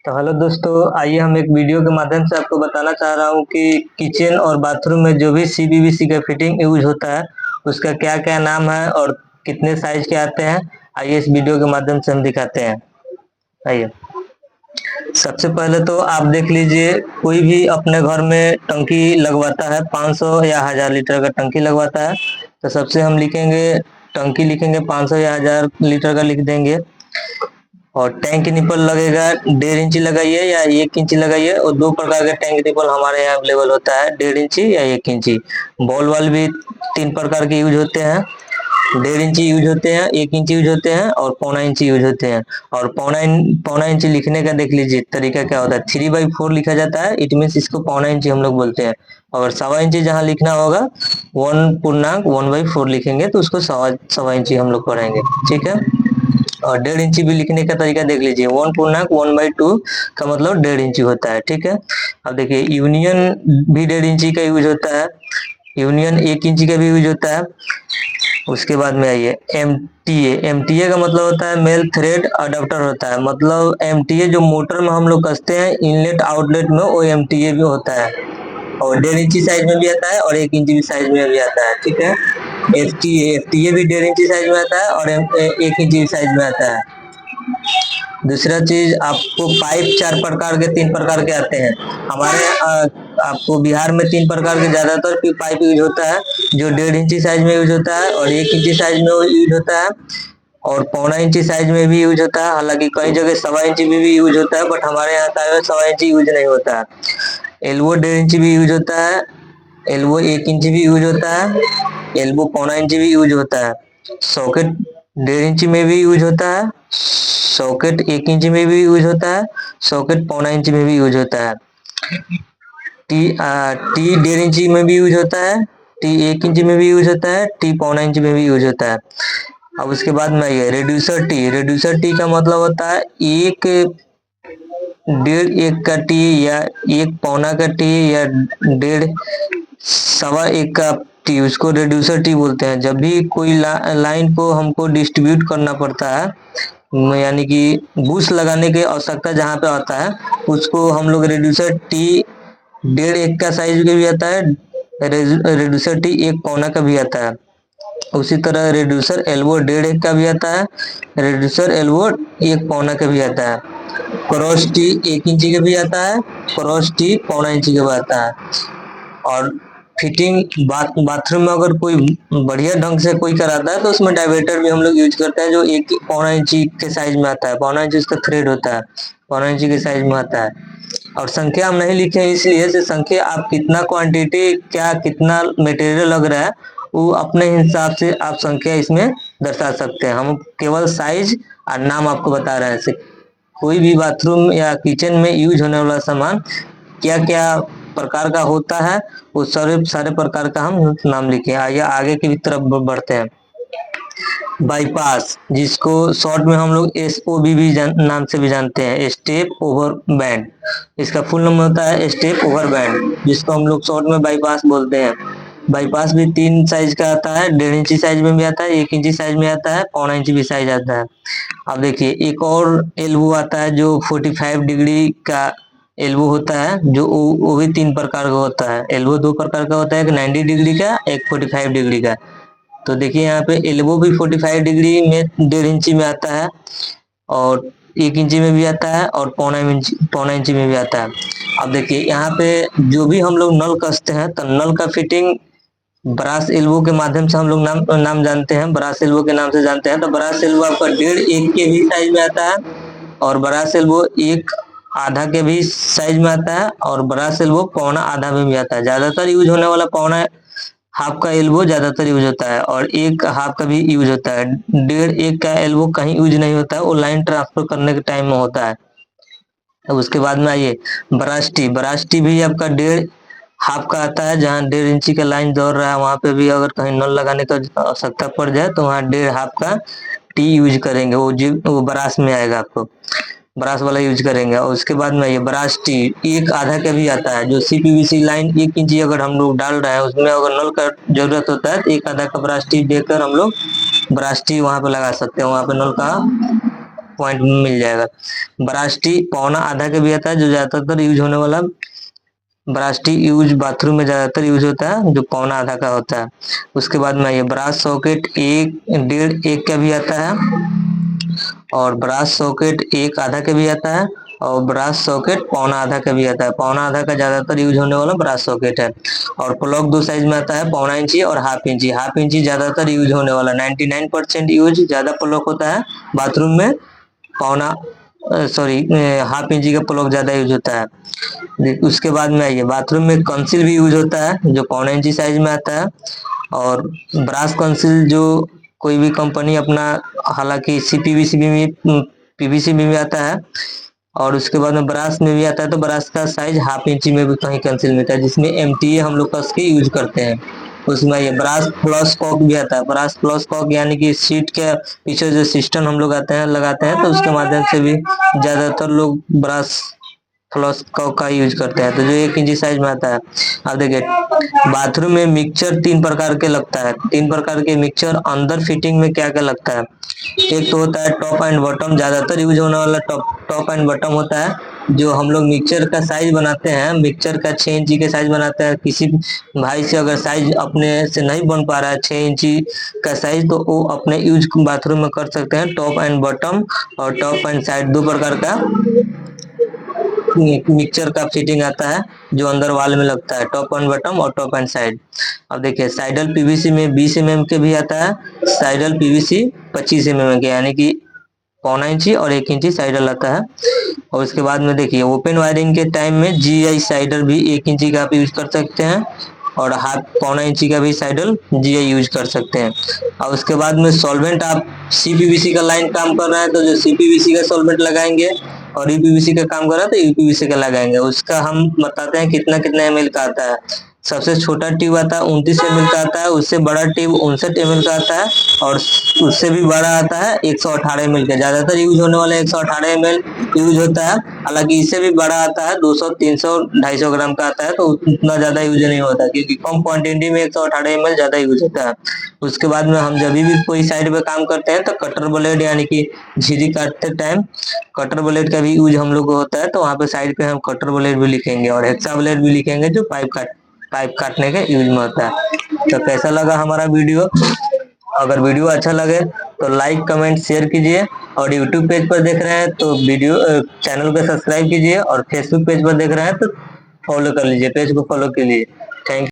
तो हेलो दोस्तों, आइए हम एक वीडियो के माध्यम से आपको बताना चाह रहा हूँ कि किचन और बाथरूम में जो भी सीपीवीसी का फिटिंग यूज होता है उसका क्या क्या नाम है और कितने साइज के आते हैं। आइए इस वीडियो के माध्यम से हम दिखाते हैं। आइए, सबसे पहले तो आप देख लीजिए, कोई भी अपने घर में टंकी लगवाता है, 500 या 1000 लीटर का टंकी लगवाता है। तो सबसे हम लिखेंगे, टंकी लिखेंगे 500 या 1000 लीटर का लिख देंगे। और टैंक निपल लगेगा, 1.5 इंची लगाइए या 1 इंची लगाइए। और दो प्रकार के टैंक निपल हमारे यहाँ अवेलेबल होता है, 1.5 इंची या 1 इंची। बॉल वाल भी 3 प्रकार के यूज होते हैं, 1.5 इंची यूज होते हैं, 1 इंची यूज होते हैं और 0.25 इंची यूज होते हैं। और पौना इंची लिखने का देख लीजिए तरीका क्या होता है, 3/4 लिखा जाता है, इट मीन इसको 0.25 इंची हम लोग बोलते हैं। और 1.25 इंची जहाँ लिखना होगा 1/4 लिखेंगे तो उसको 1.25 इंची हम लोग पढ़ेंगे, ठीक है। और 1.5 इंची भी लिखने का तरीका देख लीजिए, 1/1/2 का मतलब 1.5 इंची होता है, ठीक है। अब देखिए, यूनियन भी 1.5 इंची का यूज होता है, यूनियन 1 इंची का भी यूज होता है। उसके बाद में आइए एमटीए। एमटीए का मतलब होता है मेल थ्रेड अडाप्टर होता है, मतलब एमटीए जो मोटर में हम लोग कसते हैं इनलेट आउटलेट में, वो एमटीए भी होता है। और 1.5 इंची साइज में भी आता है और 1 इंची भी साइज में भी आता है, ठीक है। एफटीए भी 1.5 इंची साइज में आता है और 1 इंची साइज में आता है। दूसरा चीज, आपको पाइप 4 प्रकार के 3 प्रकार के आते हैं हमारे आपको बिहार में 3 प्रकार के ज्यादातर पाइप यूज होता है, जो 1.5 इंची साइज में यूज होता है और 1 इंची साइज में यूज होता है और 0.25 इंची साइज में भी यूज होता है। हालांकि कई जगह 1.25 इंची में भी यूज होता है, बट हमारे यहाँ का 1.25 इंची यूज नहीं होता है। एल्बो 1.5 इंची भी यूज होता है, एल्बो 1 इंची भी यूज होता है, एल्बो 0.25 इंची भी यूज होता है। सॉकेट 1.5 इंची में भी यूज होता है, सॉकेट 1 इंची में भी यूज होता है, सॉकेट 0.25 इंची में भी यूज होता है। टी 1.5 इंची में भी यूज होता है, टी 1 इंची में भी यूज होता है, टी 0.25 इंची में भी यूज होता है। अब उसके बाद में आइए रेड्यूसर टी। रेड्यूसर टी का मतलब होता है 1.5 का टी या 1 पौना का टी या 1.5 1 का टी, उसको रेड्यूसर टी बोलते हैं। जब भी कोई लाइन को हमको डिस्ट्रीब्यूट करना पड़ता है, यानी कि बूस्ट लगाने की आवश्यकता जहाँ पे आता है, उसको हम लोग रेड्यूसर टी 1.5 1 का साइज का भी आता है, रेड्यूसर टी 1 पौना का भी आता है। उसी तरह रेड्यूसर एल्बो 1.5 1 का भी आता है, रेड्यूसर एल्बो 1 पौना का भी आता है। क्रॉस टी 1 इंची का भी आता है, क्रॉस टी 0.25 इंची का भी आता है। और फिटिंग बाथरूम में अगर कोई बढ़िया ढंग से कोई कराता है तो उसमें डायवेटर भी हम लोग यूज करते हैं, जो 1 पौना इंची के साइज में आता है। 1 पौना इंची उसका थ्रेड होता है, 1 पौना इंची के साइज में आता है। और संख्या हम नहीं लिखे इसलिए से संख्या आप कितना क्वांटिटी, क्या कितना मटेरियल लग रहा है, वो अपने हिसाब से आप संख्या इसमें दर्शा सकते हैं। हम केवल साइज और नाम आपको बता रहे हैं। कोई भी बाथरूम या किचन में यूज होने वाला सामान क्या क्या प्रकार का होता है, वो सारे प्रकार का हम नाम लिखे। आइए आगे की तरफ बढ़ते हैं। बाईपास, जिसको शॉर्ट में हम लोग एसओबी भी नाम से भी जानते हैं, स्टेप ओवर बैंड। इसका फुल नाम होता है स्टेप ओवर बैंड, जिसको हम लोग शॉर्ट में बाईपास बोलते हैं। बाईपास भी 3 साइज का आता है, 1.5 इंची साइज में भी आता है, 1 इंची साइज में आता है, 0.25 इंची भी साइज आता है। अब देखिए, एक और एल्बो आता है जो 45 डिग्री का एल्बो होता है, जो वो भी 3 प्रकार का होता है। एल्बो 2 प्रकार का होता है, एक 90 डिग्री का, एक 45 डिग्री का। तो देखिए यहाँ पे एल्बो भी 45 डिग्री में 1.5 इंची में आता है और 1 इंची में भी आता है और 0.25 इंची में भी आता है। अब देखिए यहाँ पे जो भी हम लोग नल कसते हैं तो नल का फिटिंग ब्रास एल्बो के माध्यम से हम लोग नाम जानते हैं, ब्रास एल्बो के नाम से जानते हैं। तो ब्रास एल्बो आपका 1.5 1 के भी साइज में आता है और ब्रास एल्बो 1 आधा के भी साइज में आता है और ब्रास एल्बो 1.25 में भी आता है। ज्यादातर यूज होने वाला 1.5 का एल्बो ज्यादातर यूज होता है और 1.5 का भी यूज होता है। 1.5 1 का एल्बो कहीं यूज नहीं होता है, वो लाइन ट्रांसफर करने के टाइम में होता है। अब उसके बाद में आइए ब्रास टी भी आपका 1.5 का आता है, जहाँ 1.5 इंची का लाइन दौड़ रहा है वहां पे भी अगर कहीं नल लगाने का आवश्यकता पड़ जाए तो वहाँ 1.5 का टी यूज करेंगे, वो ब्रास में आएगा, आपको ब्रास वाला यूज करेंगे। और उसके बाद में ये ब्रास टी 1.5 का भी आता है, जो सीपीवीसी लाइन 1 इंची अगर हम लोग डाल रहे हैं उसमें अगर नल का जरूरत होता है तो 1.5 का ब्रास टी देकर हम लोग ब्रास टी वहां पे लगा सकते हैं, वहां पे नल का पॉइंट मिल जाएगा। ब्रश टी पौना आधा का भी आता है, जो ज्यादातर यूज होने वाला ब्रश टी यूज बाथरूम में ज्यादातर यूज होता है, जो पौना आधा का होता है। उसके बाद में ये ब्रश सॉकेट 1.5 का भी आता है, और ब्रश सॉकेट 1 आधा का भी आता है, और ब्रश सॉकेट पौना आधा का भी आता है। पौना आधा का ज्यादातर यूज होने वाला ब्रश सॉकेट है। और प्लग 2 साइज में आता है, पौना इंची और हाफ इंची। हाफ इंची ज्यादातर यूज होने वाला 99% यूज ज्यादा प्लग होता है बाथरूम में। पौना सॉरी हाफ इंची का प्लग ज्यादा यूज होता है। उसके बाद में आइए, बाथरूम में कंसील भी यूज होता है, जो पौना इंची साइज में आता है। और ब्रश कंसील जो कोई भी कंपनी अपना, हालांकि सीपीवीसी में पीवीसी में भी आता है, और उसके बाद में ब्रश में भी आता है। तो ब्रश का साइज हाफ इंची में भी कहीं कंसील मिलता है, जिसमें एमटीए हम लोग कस के यूज करते हैं। उसमें ये ब्रश प्लस कॉक भी आता है। ब्रश प्लस कॉक यानी कि सीट के पीछे जो सिस्टम हम लोग लगाते हैं, तो उसके माध्यम से भी ज्यादातर लोग ब्रश प्लस कॉक का यूज करते हैं, तो जो 1 इंची साइज में आता है। अब देखिए, बाथरूम में मिक्सचर 3 प्रकार के लगता है। 3 प्रकार के मिक्सचर अंदर फिटिंग में क्या क्या लगता है। एक तो होता है टॉप एंड बॉटम, ज्यादातर यूज होने वाला टॉप एंड बॉटम होता है। जो हम लोग मिक्सचर का साइज बनाते हैं, मिक्सचर का 6 इंची के साइज बनाते हैं। किसी भाई से अगर साइज अपने से नहीं बन पा रहा है 6 इंची का साइज, तो वो अपने यूज बाथरूम में कर सकते हैं। टॉप एंड बॉटम और टॉप एंड साइड 2 प्रकार का मिक्सचर का फिटिंग आता है, जो अंदर वाल में लगता है, टॉप एंड बॉटम और टॉप एंड साइड। अब देखिए, साइडल पीवीसी में 20 mm के भी आता है। साइडल पीवीसी 25 mm के, यानी कि पौना इंची और 1 इंची साइडल आता है। और उसके बाद में देखिए, ओपन वायरिंग के टाइम में जीआई साइडल भी 1 इंची का आप यूज कर सकते हैं, और हाफ पौना इंची का भी साइडल जीआई यूज कर सकते हैं। और उसके बाद में सॉल्वेंट, आप सीपीवीसी का लाइन काम कर रहा है तो जो सीपीवीसी का सॉल्वेंट लगाएंगे, और यूपीवीसी का काम कर रहा है तो यूपीवीसी का लगाएंगे। उसका हम बताते हैं कितना कितना एमएल का आता है। सबसे छोटा ट्यूब आता है 29 ml का आता है, उससे बड़ा ट्यूब 59 ml का आता है, और उससे भी बड़ा आता है 118 ml का। ज्यादातर यूज होने वाला 118 ml यूज होता है। हालांकि इससे भी बड़ा आता है 200, 300, 250 ग्राम का आता है, तो उतना ज्यादा यूज नहीं होता, क्योंकि कम क्वांटिटी में 118 ml ज्यादा यूज होता है। उसके बाद में हम जब भी कोई साइड पे काम करते हैं, तो कटर ब्लेड यानी कि झिरी काटते टाइम कटर ब्लेड का भी यूज हम लोग को होता है। तो वहाँ पे साइड पे हम कटर ब्लेड भी लिखेंगे, और हेक्सा ब्लेड भी लिखेंगे, जो पाइप काटने के यूज में होता है। तो कैसा लगा हमारा वीडियो? अगर वीडियो अच्छा लगे तो लाइक कमेंट शेयर कीजिए, और यूट्यूब पेज पर देख रहे हैं तो चैनल को सब्सक्राइब कीजिए, और फेसबुक पेज पर देख रहे हैं तो फॉलो कर लीजिए, पेज को फॉलो कीजिए। Thank you.